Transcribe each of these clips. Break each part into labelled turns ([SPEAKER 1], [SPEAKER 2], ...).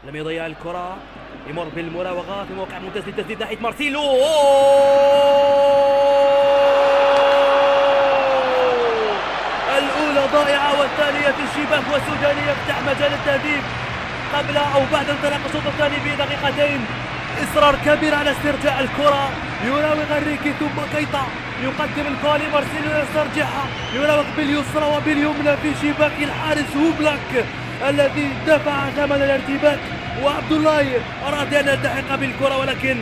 [SPEAKER 1] لم يضيع الكرة، يمر بالمراوغة في موقع ممتاز للتسديد ناحية مارسيلو. الأولى ضائعة والثانية في الشباك، والسوداني يفتح مجال التهديف قبل أو بعد انطلاق الشوط الثاني بدقيقتين. إصرار كبير على استرجاع الكرة، يراوغ انريكي ثم كيتا يقدم الكرة لمارسيلو يسترجعها، يراوغ باليسرى وباليمنى في شباك الحارس هوبلاك الذي دفع ثمن الارتباك، وعبد الله أراد أن يلتحق بالكرة ولكن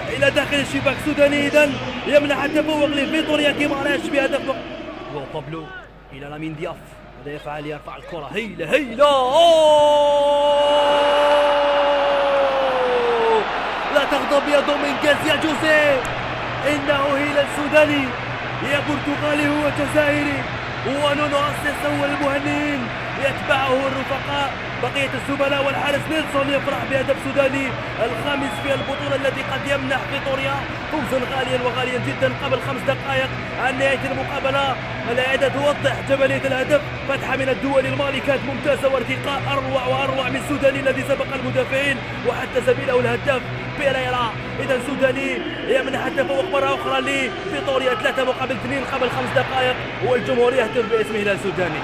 [SPEAKER 1] إلى داخل الشباك السوداني. إذن يمنح التفوق لفيتوريا كيماراش بهدف. وبابلو إلى لامين دياف، ماذا يفعل؟ يرفع الكرة، هيلة لا تغضب يا دومينغيز يا جوزيه، إنه هيل السوداني يا برتغالي هو جزائري، ونونو أسيس هو المهنئين، يتبعه الرفقاء بقية الزملاء، والحارس نيلسون يفرح بهدف سوداني الخامس في البطولة الذي قد يمنح فيتوريا فوزا غاليا وغاليا جدا. قبل 5 دقائق عن نهاية المقابلة الإعادة توضح جمالية الهدف، فتحة من الدول المالي كانت ممتازة، وارتقاء أروع وأروع من السوداني الذي سبق المدافعين وحتى زميله الهداف بيريرا. إذا السوداني يمنح التفوق مرة أخرى لفيتوريا 3-2 قبل 5 دقائق، والجمهور يهتف باسم الهلال السوداني.